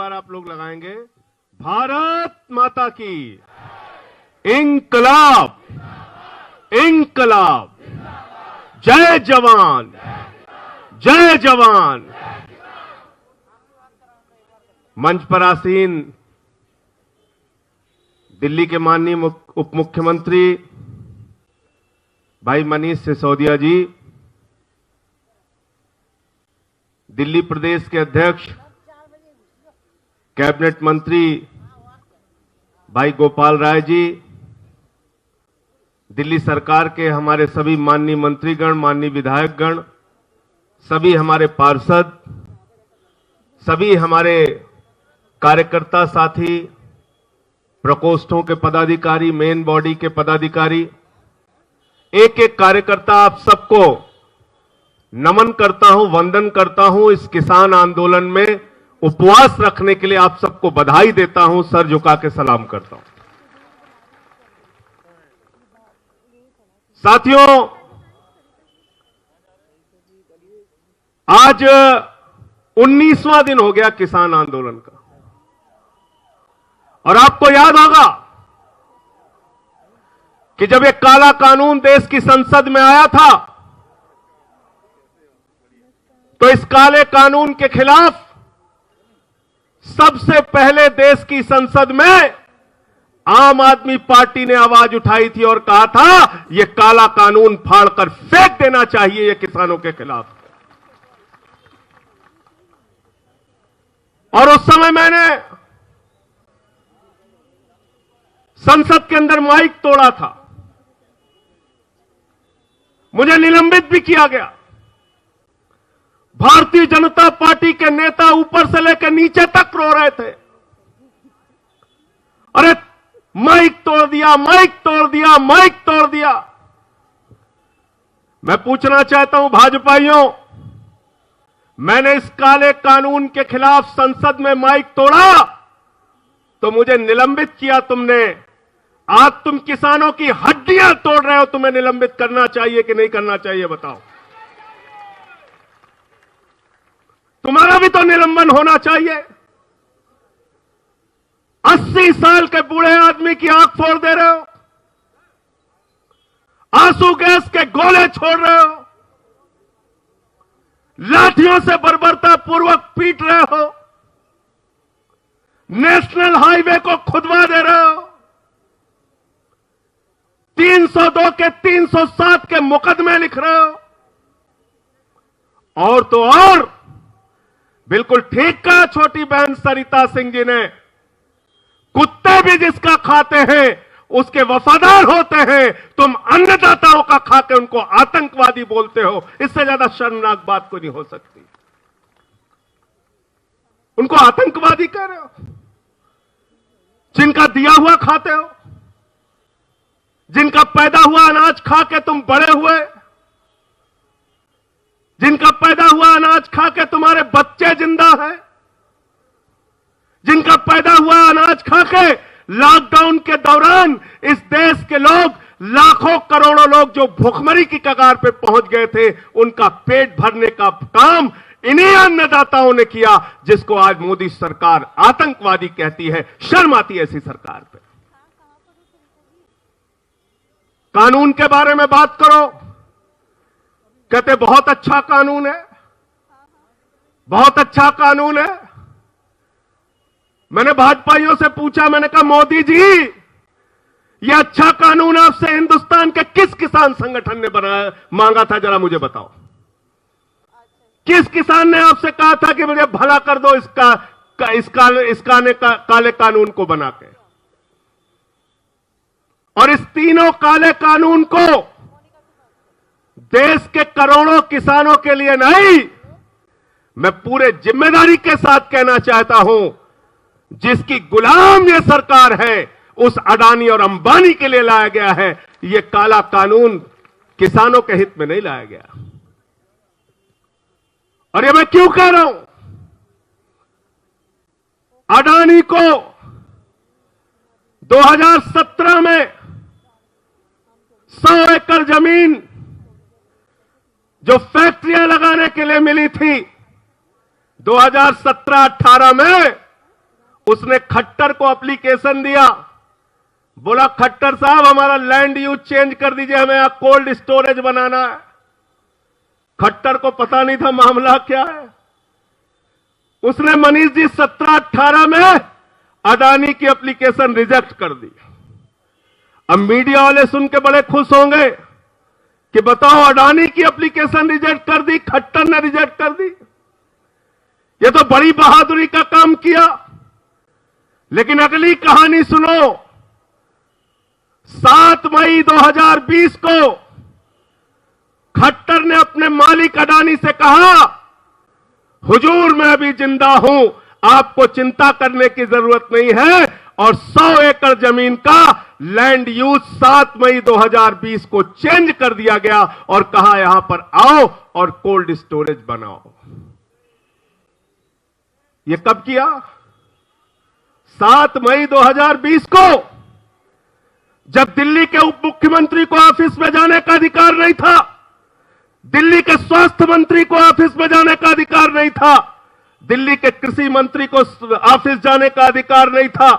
बार आप लोग लगाएंगे, भारत माता की इंकलाब, इंकलाब, जय जवान, जय जवान। मंच पर आसीन दिल्ली के माननीय उप मुख्यमंत्री भाई मनीष सिसोदिया जी, दिल्ली प्रदेश के अध्यक्ष कैबिनेट मंत्री भाई गोपाल राय जी, दिल्ली सरकार के हमारे सभी माननीय मंत्रीगण, माननीय विधायकगण, सभी हमारे पार्षद, सभी हमारे कार्यकर्ता साथी, प्रकोष्ठों के पदाधिकारी, मेन बॉडी के पदाधिकारी, एक एक कार्यकर्ता, आप सबको नमन करता हूं, वंदन करता हूं। इस किसान आंदोलन में उपवास रखने के लिए आप सबको बधाई देता हूं, सर झुका के सलाम करता हूं। साथियों, आज 19वां दिन हो गया किसान आंदोलन का, और आपको याद होगा कि जब एक काला कानून देश की संसद में आया था तो इस काले कानून के खिलाफ सबसे पहले देश की संसद में आम आदमी पार्टी ने आवाज उठाई थी और कहा था यह काला कानून फाड़कर फेंक देना चाहिए, यह किसानों के खिलाफ। और उस समय मैंने संसद के अंदर माइक तोड़ा था, मुझे निलंबित भी किया गया। भारतीय जनता पार्टी के नेता ऊपर से लेकर नीचे तक रो रहे थे, अरे माइक तोड़ दिया, माइक तोड़ दिया, माइक तोड़ दिया। मैं पूछना चाहता हूं भाजपाइयों, मैंने इस काले कानून के खिलाफ संसद में माइक तोड़ा तो मुझे निलंबित किया तुमने। आज तुम किसानों की हड्डियां तोड़ रहे हो, तुम्हें निलंबित करना चाहिए कि नहीं करना चाहिए, बताओ। तुम्हारा भी तो निलंबन होना चाहिए। 80 साल के बूढ़े आदमी की आंख फोड़ दे रहे हो, आंसू गैस के गोले छोड़ रहे हो, लाठियों से बर्बरता पूर्वक पीट रहे हो, नेशनल हाईवे को खुदवा दे रहे हो, 302 के 307 के मुकदमे लिख रहे हो, और तो और बिल्कुल ठीक कहा छोटी बहन सरिता सिंह जी ने, कुत्ते भी जिसका खाते हैं उसके वफादार होते हैं। तुम अन्नदाताओं का खाके उनको आतंकवादी बोलते हो, इससे ज्यादा शर्मनाक बात कोई नहीं हो सकती। उनको आतंकवादी कह रहे हो, जिनका दिया हुआ खाते हो, जिनका पैदा हुआ अनाज खा के तुम बड़े हुए, जिनका पैदा हुआ अनाज खा के तुम्हारे बच्चे जिंदा हैं, जिनका पैदा हुआ अनाज खा के लॉकडाउन के दौरान इस देश के लोग, लाखों करोड़ों लोग जो भूखमरी की कगार पे पहुंच गए थे, उनका पेट भरने का काम इन्हीं अन्नदाताओं ने किया, जिसको आज मोदी सरकार आतंकवादी कहती है। शर्म आती है ऐसी सरकार पे। कानून के बारे में बात करो, कहते बहुत अच्छा कानून है, बहुत अच्छा कानून है। मैंने भाजपाइयों से पूछा, मैंने कहा मोदी जी यह अच्छा कानून आपसे हिंदुस्तान के किस किसान संगठन ने बनाया, मांगा था, जरा मुझे बताओ। किस किसान ने आपसे कहा था कि मुझे भला कर दो इस काले कानून को बना के? और इस तीनों काले कानून को देश के करोड़ों किसानों के लिए नहीं, मैं पूरे जिम्मेदारी के साथ कहना चाहता हूं, जिसकी गुलाम ये सरकार है, उस अडानी और अंबानी के लिए लाया गया है। ये काला कानून किसानों के हित में नहीं लाया गया। और ये मैं क्यों कह रहा हूं? अडानी को 2017 में 100 एकड़ जमीन जो फैक्ट्रियां लगाने के लिए मिली थी, 2017-18 में उसने खट्टर को एप्लीकेशन दिया, बोला खट्टर साहब हमारा लैंड यूज चेंज कर दीजिए, हमें यहां कोल्ड स्टोरेज बनाना है। खट्टर को पता नहीं था मामला क्या है। उसने मनीष जी 17-18 में अडानी की एप्लीकेशन रिजेक्ट कर दी। अब मीडिया वाले सुन के बड़े खुश होंगे कि बताओ अडानी की एप्लीकेशन रिजेक्ट कर दी, खट्टर ने रिजेक्ट कर दी। ये तो बड़ी बहादुरी का काम किया। लेकिन अगली कहानी सुनो। 7 मई 2020 को खट्टर ने अपने मालिक अडानी से कहा, हुजूर मैं अभी जिंदा हूं, आपको चिंता करने की जरूरत नहीं है। और 100 एकड़ जमीन का लैंड यूज 7 मई 2020 को चेंज कर दिया गया और कहा यहां पर आओ और कोल्ड स्टोरेज बनाओ। यह कब किया? 7 मई 2020 को, जब दिल्ली के उप मुख्यमंत्री को ऑफिस में जाने का अधिकार नहीं था, दिल्ली के स्वास्थ्य मंत्री को ऑफिस में जाने का अधिकार नहीं था, दिल्ली के कृषि मंत्री को ऑफिस जाने का अधिकार नहीं था,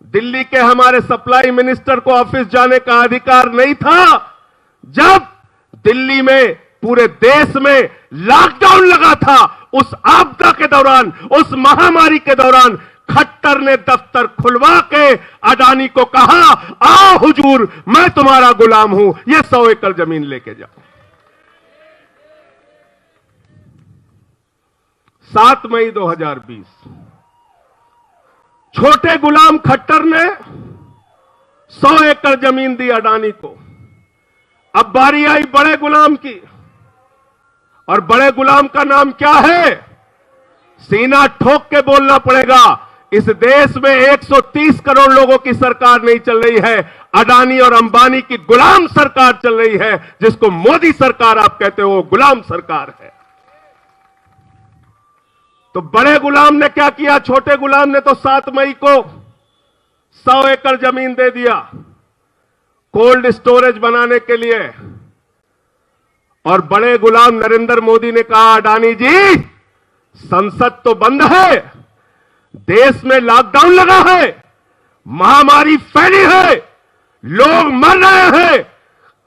दिल्ली के हमारे सप्लाई मिनिस्टर को ऑफिस जाने का अधिकार नहीं था। जब दिल्ली में पूरे देश में लॉकडाउन लगा था, उस आपदा के दौरान, उस महामारी के दौरान खट्टर ने दफ्तर खुलवा के अडानी को कहा, आओ हुजूर मैं तुम्हारा गुलाम हूं, ये 100 एकड़ जमीन लेके जाओ। 7 मई 2020 छोटे गुलाम खट्टर ने 100 एकड़ जमीन दी अडानी को। अब बारी आई बड़े गुलाम की, और बड़े गुलाम का नाम क्या है? सीना ठोक के बोलना पड़ेगा, इस देश में 130 करोड़ लोगों की सरकार नहीं चल रही है, अडानी और अंबानी की गुलाम सरकार चल रही है। जिसको मोदी सरकार आप कहते हो, वो गुलाम सरकार है। तो बड़े गुलाम ने क्या किया? छोटे गुलाम ने तो 7 मई को 100 एकड़ जमीन दे दिया कोल्ड स्टोरेज बनाने के लिए। और बड़े गुलाम नरेंद्र मोदी ने कहा, अडानी जी संसद तो बंद है, देश में लॉकडाउन लगा है, महामारी फैली है, लोग मर रहे हैं,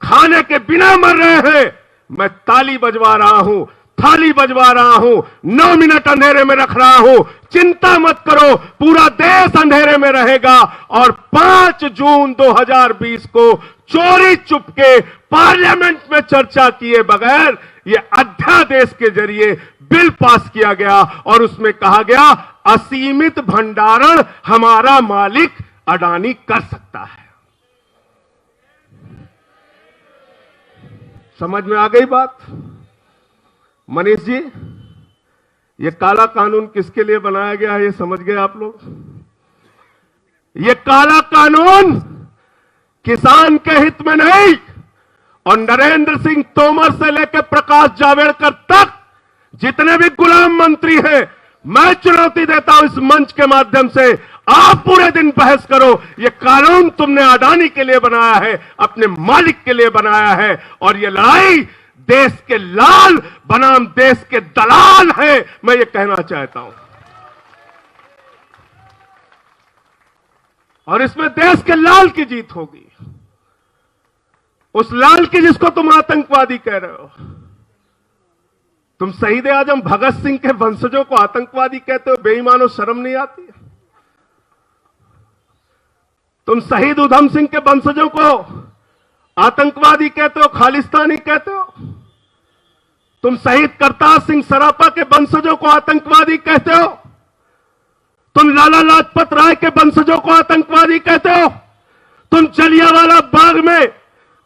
खाने के बिना मर रहे हैं, मैं ताली बजवा रहा हूं, थाली बजवा रहा हूं, 9 मिनट अंधेरे में रख रहा हूं, चिंता मत करो, पूरा देश अंधेरे में रहेगा। और 5 जून 2020 को चोरी चुपके पार्लियामेंट में चर्चा किए बगैर यह अध्यादेश के जरिए बिल पास किया गया और उसमें कहा गया असीमित भंडारण हमारा मालिक अडानी कर सकता है। समझ में आ गई बात? मनीष जी, ये काला कानून किसके लिए बनाया गया है, ये समझ गए आप लोग? ये काला कानून किसान के हित में नहीं, और नरेंद्र सिंह तोमर से लेकर प्रकाश जावड़ेकर तक जितने भी गुलाम मंत्री हैं, मैं चुनौती देता हूं इस मंच के माध्यम से, आप पूरे दिन बहस करो। ये कानून तुमने अडानी के लिए बनाया है, अपने मालिक के लिए बनाया है, और ये लड़ाई देश के लाल बनाम देश के दलाल है, मैं ये कहना चाहता हूं। और इसमें देश के लाल की जीत होगी, उस लाल की जिसको तुम आतंकवादी कह रहे हो। तुम शहीद आजम भगत सिंह के वंशजों को आतंकवादी कहते हो, बेईमानो, शर्म नहीं आती? तुम शहीद उधम सिंह के वंशजों को आतंकवादी कहते हो, खालिस्तानी कहते हो? तुम शहीद करतार सिंह सरापा के वंशजों को आतंकवादी कहते हो? तुम लाला लाजपत राय के वंशजों को आतंकवादी कहते हो? तुम जलियांवाला बाग में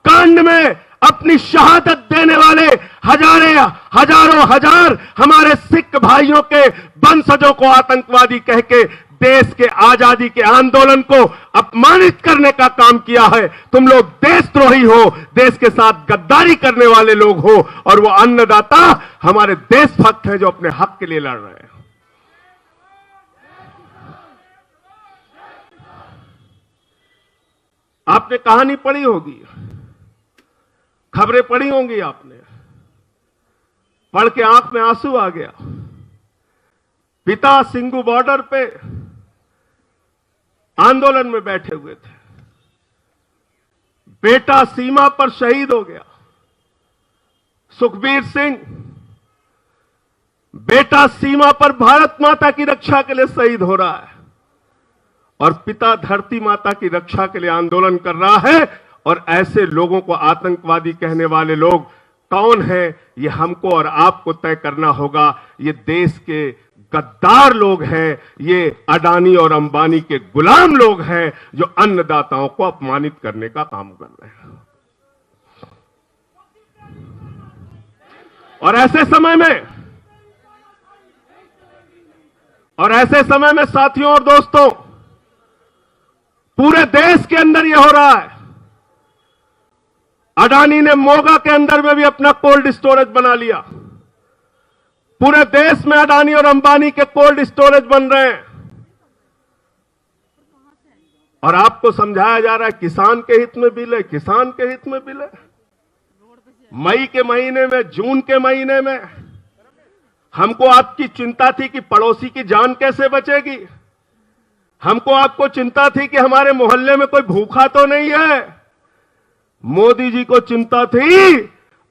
कांड में अपनी शहादत देने वाले हजारों हजार हमारे सिख भाइयों के वंशजों को आतंकवादी कह के देश के आजादी के आंदोलन को अपमानित करने का काम किया है। तुम लोग देशद्रोही हो, देश के साथ गद्दारी करने वाले लोग हो, और वो अन्नदाता हमारे देशभक्त हैं जो अपने हक के लिए लड़ रहे हैं। आपने कहानी पढ़ी होगी, खबरें पढ़ी होंगी आपने, पढ़ के आंख में आंसू आ गया। पिता सिंगू बॉर्डर पे आंदोलन में बैठे हुए थे। बेटा सीमा पर शहीद हो गया, सुखबीर सिंह। बेटा सीमा पर भारत माता की रक्षा के लिए शहीद हो रहा है और पिता धरती माता की रक्षा के लिए आंदोलन कर रहा है। और ऐसे लोगों को आतंकवादी कहने वाले लोग कौन हैं, ये हमको और आपको तय करना होगा। ये देश के गद्दार लोग हैं, ये अडानी और अंबानी के गुलाम लोग हैं जो अन्नदाताओं को अपमानित करने का काम कर रहे हैं। और ऐसे समय में साथियों और दोस्तों, पूरे देश के अंदर यह हो रहा है। अडानी ने मोगा के अंदर में भी अपना कोल्ड स्टोरेज बना लिया। पूरे देश में अडानी और अंबानी के कोल्ड स्टोरेज बन रहे हैं और आपको समझाया जा रहा है किसान के हित में बिल है, किसान के हित में बिल है। मई के महीने में, जून के महीने में हमको आपकी चिंता थी कि पड़ोसी की जान कैसे बचेगी। हमको आपको चिंता थी कि हमारे मोहल्ले में कोई भूखा तो नहीं है। मोदी जी को चिंता थी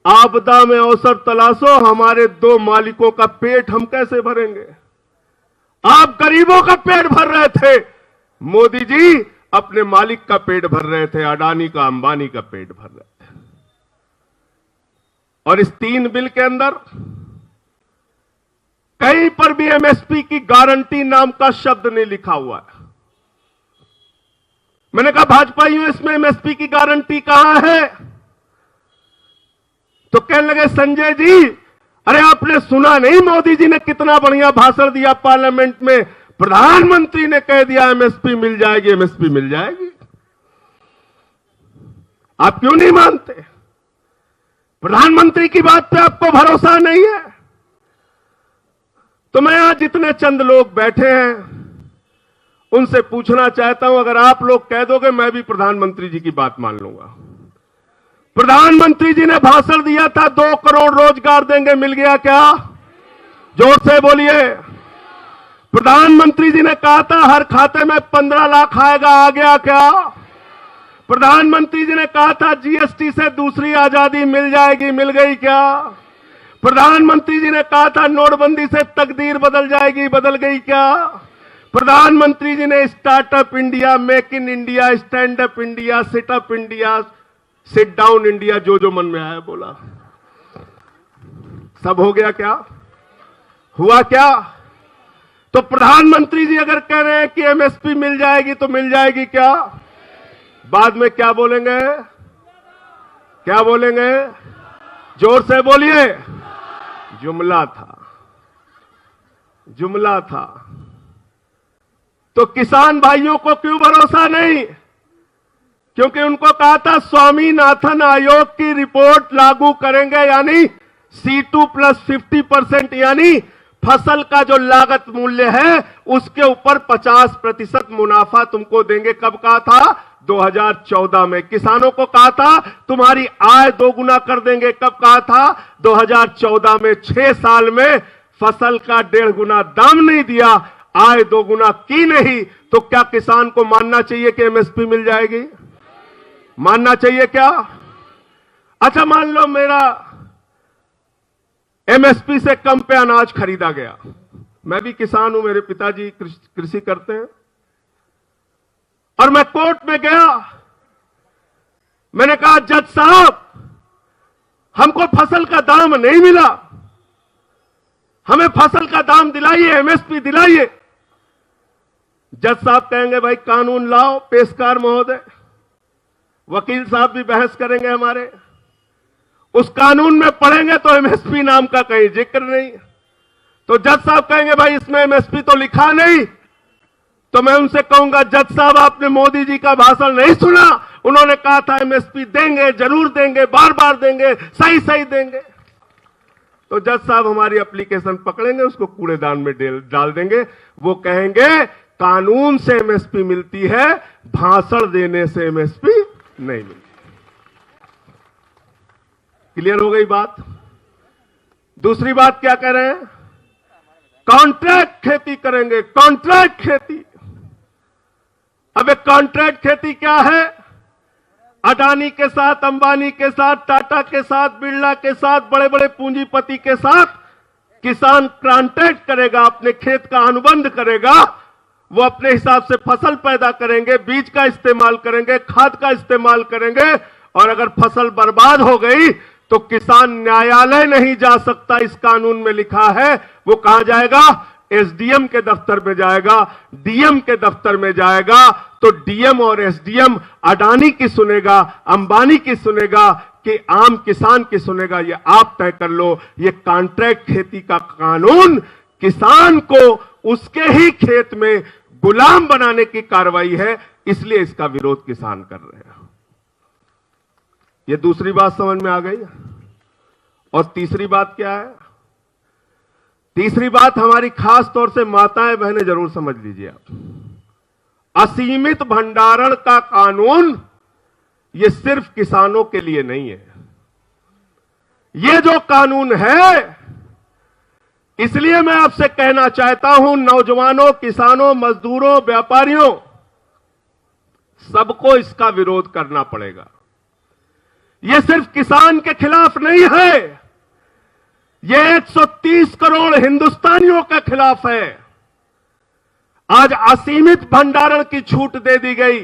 आपदा में अवसर तलाशो, हमारे 2 मालिकों का पेट हम कैसे भरेंगे। आप गरीबों का पेट भर रहे थे, मोदी जी अपने मालिक का पेट भर रहे थे, अडानी का, अंबानी का पेट भर रहे थे। और इस 3 बिल के अंदर कहीं पर भी एमएसपी की गारंटी नाम का शब्द नहीं लिखा हुआ है। मैंने कहा भाजपाइयों, इसमें एमएसपी की गारंटी कहां है? तो कहने लगे संजय जी, अरे आपने सुना नहीं मोदी जी ने कितना बढ़िया भाषण दिया पार्लियामेंट में, प्रधानमंत्री ने कह दिया एमएसपी मिल जाएगी, एमएसपी मिल जाएगी। आप क्यों नहीं मानते? प्रधानमंत्री की बात पे आपको भरोसा नहीं है? तो मैं यहां जितने चंद लोग बैठे हैं उनसे पूछना चाहता हूं, अगर आप लोग कह दोगे मैं भी प्रधानमंत्री जी की बात मान लूंगा। प्रधानमंत्री जी ने भाषण दिया था 2 करोड़ रोजगार देंगे, मिल गया क्या? जोर से बोलिए। प्रधानमंत्री जी ने कहा था हर खाते में 15 लाख आएगा, आ गया क्या? प्रधानमंत्री जी ने कहा था जीएसटी से दूसरी आजादी मिल जाएगी, मिल गई क्या? प्रधानमंत्री जी ने कहा था नोटबंदी से तकदीर बदल जाएगी, बदल गई क्या? प्रधानमंत्री जी ने startup India, make in India, stand up India, sit up India, sit down India, जो मन में आया बोला। सब हो गया क्या? हुआ क्या? तो प्रधानमंत्री जी अगर कह रहे हैं कि एमएसपी मिल जाएगी तो मिल जाएगी क्या? बाद में क्या बोलेंगे? क्या बोलेंगे? जोर से बोलिए। जुमला था, जुमला था। तो किसान भाइयों को क्यों भरोसा नहीं? क्योंकि उनको कहा था स्वामीनाथन आयोग की रिपोर्ट लागू करेंगे, यानी C2+50%, यानी फसल का जो लागत मूल्य है उसके ऊपर 50% मुनाफा तुमको देंगे। कब कहा था? 2014 में। किसानों को कहा था तुम्हारी आय 2 गुना कर देंगे। कब कहा था? 2014 में। 6 साल में फसल का 1.5 गुना दाम नहीं दिया, आय 2 गुना की नहीं। तो क्या किसान को मानना चाहिए कि एमएसपी मिल जाएगी? मानना चाहिए क्या? अच्छा, मान लो मेरा एमएसपी से कम पे अनाज खरीदा गया। मैं भी किसान हूं, मेरे पिताजी कृषि करते हैं, और मैं कोर्ट में गया। मैंने कहा जज साहब, हमको फसल का दाम नहीं मिला, हमें फसल का दाम दिलाइए, एमएसपी दिलाइए। जज साहब कहेंगे भाई कानून लाओ, पेशकार महोदय। वकील साहब भी बहस करेंगे हमारे, उस कानून में पढ़ेंगे तो एमएसपी नाम का कहीं जिक्र नहीं। तो जज साहब कहेंगे भाई इसमें एमएसपी तो लिखा नहीं। तो मैं उनसे कहूंगा जज साहब, आपने मोदी जी का भाषण नहीं सुना? उन्होंने कहा था एमएसपी देंगे, जरूर देंगे, बार बार देंगे, सही सही देंगे। तो जज साहब हमारी एप्लीकेशन पकड़ेंगे, उसको कूड़ेदान में डाल देंगे। वो कहेंगे कानून से एमएसपी मिलती है, भाषण देने से एमएसपी नहीं मिलती। क्लियर हो गई बात? दूसरी बात क्या कह रहे हैं? कॉन्ट्रैक्ट खेती करेंगे, कॉन्ट्रैक्ट खेती। अब एक कॉन्ट्रैक्ट खेती क्या है? अडानी के साथ, अंबानी के साथ, टाटा के साथ, बिरला के साथ, बड़े बड़े पूंजीपति के साथ किसान कॉन्ट्रैक्ट करेगा, अपने खेत का अनुबंध करेगा, वो अपने हिसाब से फसल पैदा करेंगे, बीज का इस्तेमाल करेंगे, खाद का इस्तेमाल करेंगे, और अगर फसल बर्बाद हो गई तो किसान न्यायालय नहीं जा सकता, इस कानून में लिखा है। वो कहां जाएगा? एसडीएम के दफ्तर में जाएगा, डीएम के दफ्तर में जाएगा। तो डीएम और एसडीएम अडानी की सुनेगा, अंबानी की सुनेगा कि आम किसान की सुनेगा? ये आप तय कर लो। ये कॉन्ट्रैक्ट खेती का कानून किसान को उसके ही खेत में गुलाम बनाने की कार्रवाई है, इसलिए इसका विरोध किसान कर रहे हैं। ये दूसरी बात समझ में आ गई। और तीसरी बात क्या है? तीसरी बात हमारी खास तौर से माताएं बहनें जरूर समझ लीजिए आप। असीमित भंडारण का कानून ये सिर्फ किसानों के लिए नहीं है। ये जो कानून है, इसलिए मैं आपसे कहना चाहता हूं, नौजवानों, किसानों, मजदूरों, व्यापारियों, सबको इसका विरोध करना पड़ेगा। ये सिर्फ किसान के खिलाफ नहीं है, ये 130 करोड़ हिंदुस्तानियों के खिलाफ है। आज असीमित भंडारण की छूट दे दी गई।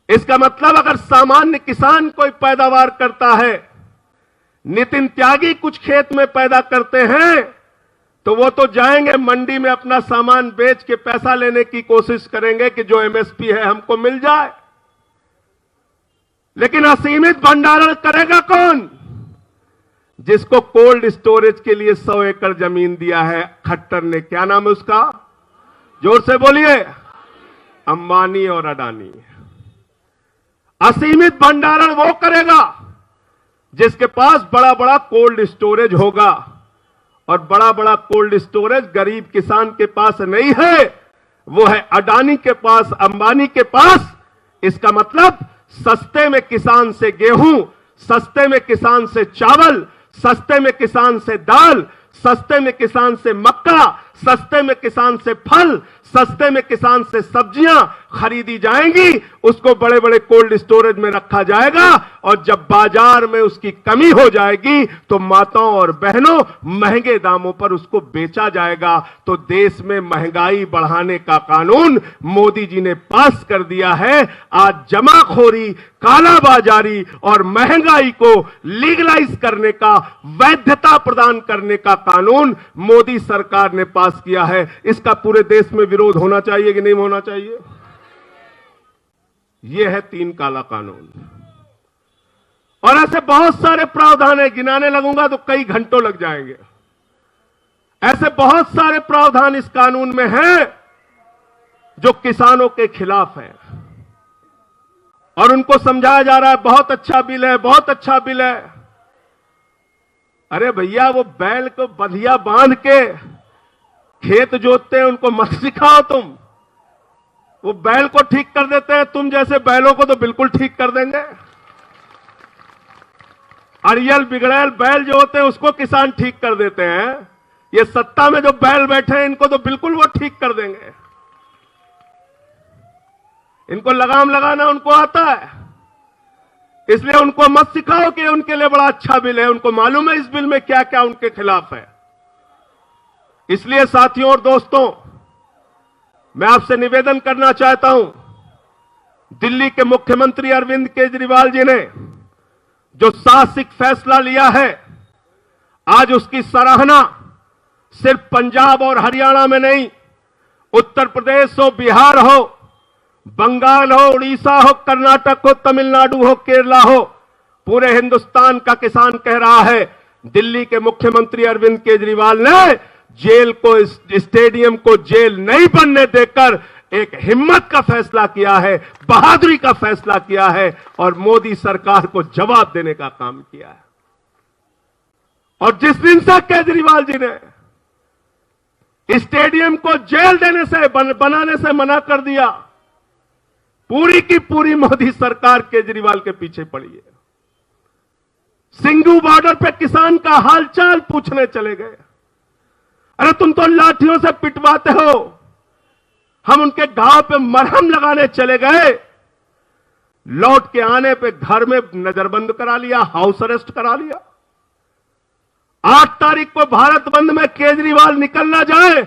इसका मतलब अगर सामान्य किसान कोई पैदावार करता है, नितिन त्यागी कुछ खेत में पैदा करते हैं, तो वो तो जाएंगे मंडी में अपना सामान बेच के पैसा लेने की कोशिश करेंगे कि जो एमएसपी है हमको मिल जाए। लेकिन असीमित भंडारण करेगा कौन? जिसको कोल्ड स्टोरेज के लिए 100 एकड़ जमीन दिया है खट्टर ने। क्या नाम है उसका? जोर से बोलिए। अंबानी और अडानी। असीमित भंडारण वो करेगा जिसके पास बड़ा बड़ा कोल्ड स्टोरेज होगा, और बड़ा बड़ा कोल्ड स्टोरेज गरीब किसान के पास नहीं है, वो है अडानी के पास, अंबानी के पास। इसका मतलब सस्ते में किसान से गेहूं, सस्ते में किसान से चावल, सस्ते में किसान से दाल, सस्ते में किसान से मक्का, सस्ते में किसान से फल, सस्ते में किसान से सब्जियां खरीदी जाएंगी, उसको बड़े बड़े कोल्ड स्टोरेज में रखा जाएगा, और जब बाजार में उसकी कमी हो जाएगी तो माताओं और बहनों महंगे दामों पर उसको बेचा जाएगा। तो देश में महंगाई बढ़ाने का कानून मोदी जी ने पास कर दिया है। आज जमाखोरी, कालाबाजारी और महंगाई को लीगलाइज करने का, वैधता प्रदान करने का कानून मोदी सरकार ने पास किया है। इसका पूरे देश में विरोध होना चाहिए कि नहीं होना चाहिए? यह है 3 काला कानून। और ऐसे बहुत सारे प्रावधान है, गिनाने लगूंगा तो कई घंटों लग जाएंगे। ऐसे बहुत सारे प्रावधान इस कानून में हैं जो किसानों के खिलाफ हैं, और उनको समझाया जा रहा है बहुत अच्छा बिल है, बहुत अच्छा बिल है। अरे भैया, वो बैल को बधिया बांध के खेत जोतते हैं, उनको मत सिखाओ तुम। वो बैल को ठीक कर देते हैं, तुम जैसे बैलों को तो बिल्कुल ठीक कर देंगे। अड़ियल बिगड़ैल बैल जो होते हैं उसको किसान ठीक कर देते हैं। ये सत्ता में जो बैल बैठे हैं इनको तो बिल्कुल वो ठीक कर देंगे। इनको लगाम लगाना उनको आता है, इसलिए उनको मत सिखाओ कि उनके लिए बड़ा अच्छा बिल है। उनको मालूम है इस बिल में क्या क्या उनके खिलाफ है। इसलिए साथियों और दोस्तों, मैं आपसे निवेदन करना चाहता हूं, दिल्ली के मुख्यमंत्री अरविंद केजरीवाल जी ने जो साहसिक फैसला लिया है, आज उसकी सराहना सिर्फ पंजाब और हरियाणा में नहीं, उत्तर प्रदेश हो, बिहार हो, बंगाल हो, उड़ीसा हो, कर्नाटक हो, तमिलनाडु हो, केरला हो, पूरे हिंदुस्तान का किसान कह रहा है, दिल्ली के मुख्यमंत्री अरविंद केजरीवाल ने जेल को, स्टेडियम को जेल नहीं बनने देकर एक हिम्मत का फैसला किया है, बहादुरी का फैसला किया है, और मोदी सरकार को जवाब देने का काम किया है। और जिस दिन से केजरीवाल जी ने स्टेडियम को जेल देने से, बनाने से मना कर दिया, पूरी की पूरी मोदी सरकार केजरीवाल के पीछे पड़ी है। सिंगू बॉर्डर पे किसान का हालचाल पूछने चले गए। अरे तुम तो लाठियों से पिटवाते हो, हम उनके घाव पे मरहम लगाने चले गए, लौट के आने पे घर में नजरबंद करा लिया, हाउस अरेस्ट करा लिया। 8 तारीख को भारत बंद में केजरीवाल निकल ना जाए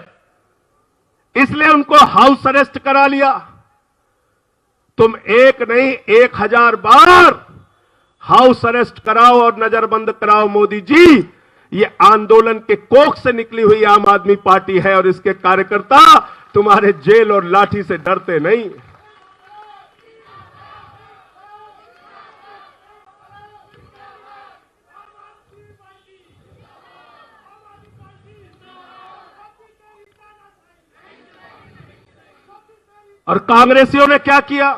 इसलिए उनको हाउस अरेस्ट करा लिया। तुम एक नहीं 1000 बार हाउस अरेस्ट कराओ और नजरबंद कराओ मोदी जी, ये आंदोलन के कोख से निकली हुई आम आदमी पार्टी है और इसके कार्यकर्ता तुम्हारे जेल और लाठी से डरते नहीं। और कांग्रेसियों ने क्या किया?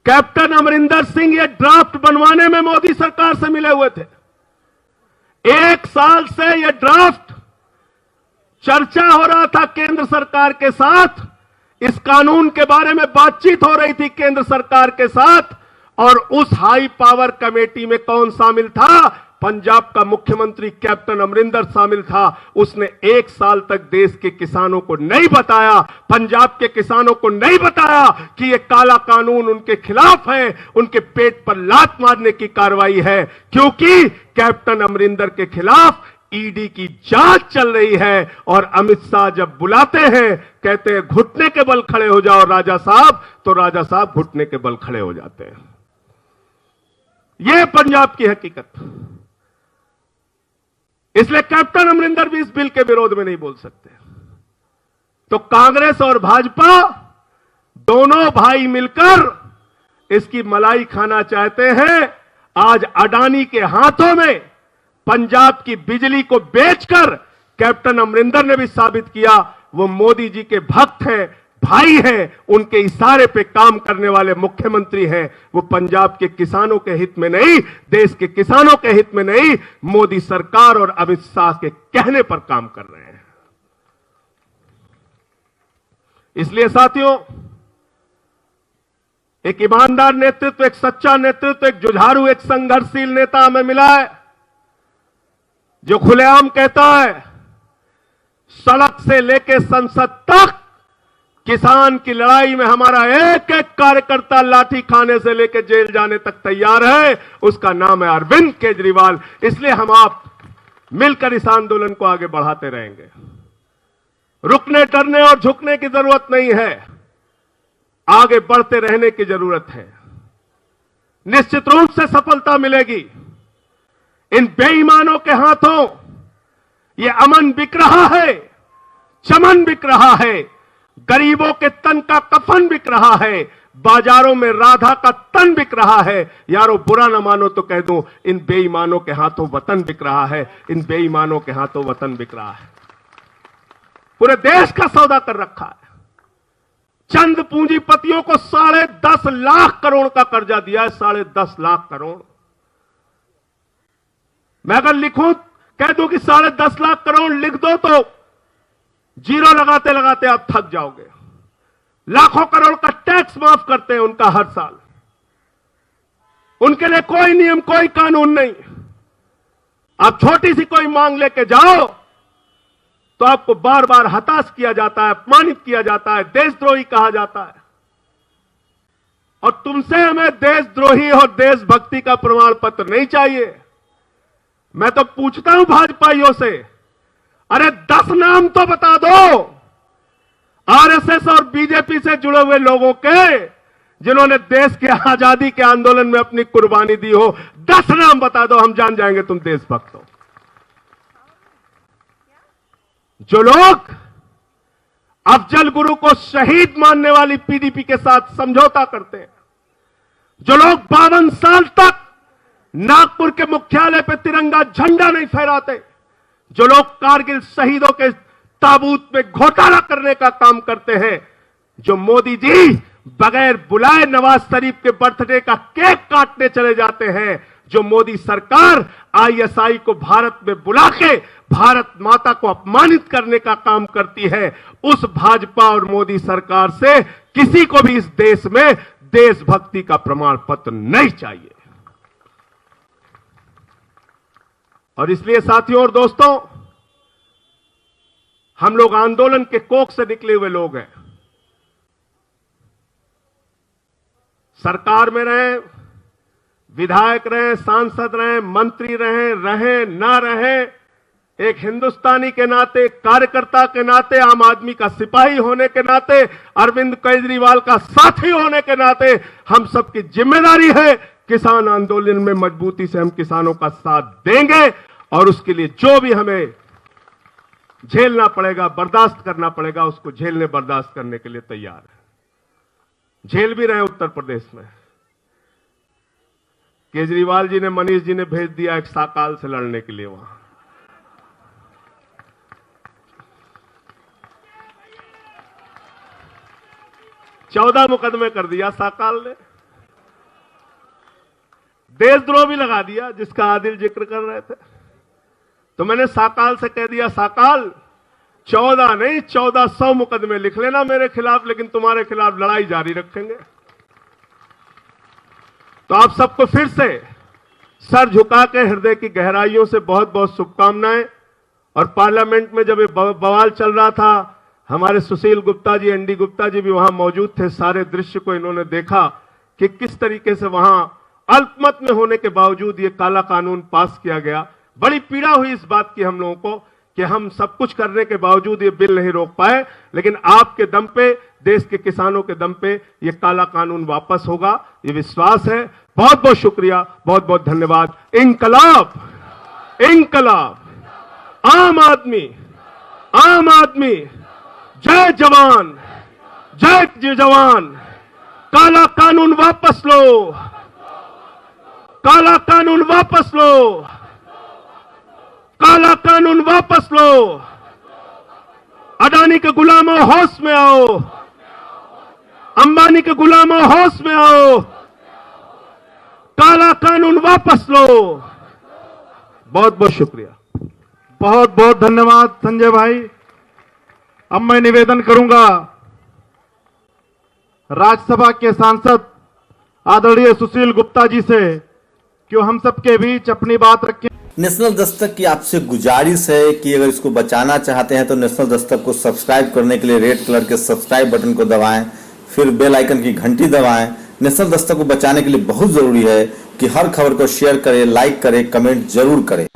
कैप्टन अमरिंदर सिंह ये ड्राफ्ट बनवाने में मोदी सरकार से मिले हुए थे। 1 साल से ये ड्राफ्ट चर्चा हो रहा था केंद्र सरकार के साथ, इस कानून के बारे में बातचीत हो रही थी केंद्र सरकार के साथ। और उस हाई पावर कमेटी में कौन शामिल था? पंजाब का मुख्यमंत्री कैप्टन अमरिंदर शामिल था। उसने 1 साल तक देश के किसानों को नहीं बताया, पंजाब के किसानों को नहीं बताया कि यह काला कानून उनके खिलाफ है, उनके पेट पर लात मारने की कार्रवाई है, क्योंकि कैप्टन अमरिंदर के खिलाफ ईडी की जांच चल रही है। और अमित शाह जब बुलाते हैं, कहते हैं घुटने के बल खड़े हो जाओ राजा साहब, तो राजा साहब घुटने के बल खड़े हो जाते हैं। यह पंजाब की हकीकत। इसलिए कैप्टन अमरिंदर भी इस बिल के विरोध में नहीं बोल सकते। तो कांग्रेस और भाजपा दोनों भाई मिलकर इसकी मलाई खाना चाहते हैं। आज अडानी के हाथों में पंजाब की बिजली को बेचकर कैप्टन अमरिंदर ने भी साबित किया वो मोदी जी के भक्त हैं, भाई हैं, उनके इशारे पे काम करने वाले मुख्यमंत्री हैं। वो पंजाब के किसानों के हित में नहीं, देश के किसानों के हित में नहीं, मोदी सरकार और अमित शाह के कहने पर काम कर रहे हैं। इसलिए साथियों, एक ईमानदार नेतृत्व, एक सच्चा नेतृत्व, एक जुझारू, एक संघर्षशील नेता हमें मिला है, जो खुलेआम कहता है सड़क से लेकर संसद तक किसान की लड़ाई में हमारा एक एक कार्यकर्ता लाठी खाने से लेकर जेल जाने तक तैयार है। उसका नाम है अरविंद केजरीवाल। इसलिए हम आप मिलकर इस आंदोलन को आगे बढ़ाते रहेंगे। रुकने, डरने और झुकने की जरूरत नहीं है, आगे बढ़ते रहने की जरूरत है। निश्चित रूप से सफलता मिलेगी। इन बेईमानों के हाथों ये अमन बिक रहा है, चमन बिक रहा है, गरीबों के तन का कफन बिक रहा है, बाजारों में राधा का तन बिक रहा है। यारो बुरा न मानो तो कह दूं, इन बेईमानों के हाथों वतन बिक रहा है, इन बेईमानों के हाथों वतन बिक रहा है। पूरे देश का सौदा कर रखा है। चंद पूंजीपतियों को 10.5 लाख करोड़ का कर्जा दिया है, 10.5 लाख करोड़। मैं अगर लिखूं, कह दूं कि 10.5 लाख करोड़ लिख दो तो जीरो लगाते लगाते आप थक जाओगे। लाखों करोड़ का टैक्स माफ करते हैं उनका हर साल। उनके लिए कोई नियम, कोई कानून नहीं। आप छोटी सी कोई मांग लेके जाओ तो आपको बार बार हताश किया जाता है, अपमानित किया जाता है, देशद्रोही कहा जाता है। और तुमसे हमें देशद्रोही और देशभक्ति का प्रमाण पत्र नहीं चाहिए। मैं तो पूछता हूं भाजपाइयों से, अरे 10 नाम तो बता दो आरएसएस और बीजेपी से जुड़े हुए लोगों के, जिन्होंने देश के आजादी के आंदोलन में अपनी कुर्बानी दी हो। 10 नाम बता दो, हम जान जाएंगे तुम देशभक्त हो। जो लोग अफजल गुरु को शहीद मानने वाली पीडीपी के साथ समझौता करते हैं, जो लोग 52 साल तक नागपुर के मुख्यालय पर तिरंगा झंडा नहीं फहराते, जो लोग कारगिल शहीदों के ताबूत में घोटाला करने का काम करते हैं, जो मोदी जी बगैर बुलाए नवाज शरीफ के बर्थडे का केक काटने चले जाते हैं, जो मोदी सरकार आईएसआई को भारत में बुला के भारत माता को अपमानित करने का काम करती है, उस भाजपा और मोदी सरकार से किसी को भी इस देश में देशभक्ति का प्रमाण पत्र नहीं चाहिए। और इसलिए साथियों और दोस्तों, हम लोग आंदोलन के कोख से निकले हुए लोग हैं। सरकार में रहें, विधायक रहें, सांसद रहें, मंत्री रहें ना रहें, एक हिंदुस्तानी के नाते, कार्यकर्ता के नाते, आम आदमी का सिपाही होने के नाते, अरविंद केजरीवाल का साथी होने के नाते हम सबकी जिम्मेदारी है किसान आंदोलन में मजबूती से हम किसानों का साथ देंगे और उसके लिए जो भी हमें झेलना पड़ेगा, बर्दाश्त करना पड़ेगा, उसको झेलने बर्दाश्त करने के लिए तैयार है। झेल भी रहे उत्तर प्रदेश में। केजरीवाल जी ने, मनीष जी ने भेज दिया एक साकाल से लड़ने के लिए वहां। चौदह मुकदमे कर दिया साकाल ने, देशद्रोह भी लगा दिया जिसका आदिल जिक्र कर रहे थे। तो मैंने साकाल से कह दिया, साकाल 14 नहीं 1400 मुकदमे लिख लेना मेरे खिलाफ, लेकिन तुम्हारे खिलाफ लड़ाई जारी रखेंगे। तो आप सबको फिर से सर झुका के हृदय की गहराइयों से बहुत बहुत शुभकामनाएं। और पार्लियामेंट में जब ये बवाल चल रहा था, हमारे सुशील गुप्ता जी, एनडी गुप्ता जी भी वहां मौजूद थे। सारे दृश्य को इन्होंने देखा कि किस तरीके से वहां अल्पमत में होने के बावजूद ये काला कानून पास किया गया। बड़ी पीड़ा हुई इस बात की हम लोगों को कि हम सब कुछ करने के बावजूद ये बिल नहीं रोक पाए, लेकिन आपके दम पे, देश के किसानों के दम पे ये काला कानून वापस होगा, ये विश्वास है। बहुत बहुत शुक्रिया, बहुत बहुत धन्यवाद। इंकलाब, इंकलाब, आम आदमी, आम आदमी, जय जवान, जय जवान। काला कानून वापस लो, काला कानून वापस लो, काला कानून वापस लो। अडानी के गुलामों होश में आओ, अंबानी के गुलामों होश में आओ, काला कानून वापस लो। बहुत बहुत शुक्रिया, बहुत बहुत धन्यवाद संजय भाई। अब मैं निवेदन करूंगा राज्यसभा के सांसद आदरणीय सुशील गुप्ता जी से कि हम सबके बीच अपनी बात रखें। नेशनल दस्तक की आपसे गुजारिश है कि अगर इसको बचाना चाहते हैं तो नेशनल दस्तक को सब्सक्राइब करने के लिए रेड कलर के सब्सक्राइब बटन को दबाएं, फिर बेल आइकन की घंटी दबाएं। नेशनल दस्तक को बचाने के लिए बहुत जरूरी है कि हर खबर को शेयर करें, लाइक करें, कमेंट जरूर करें।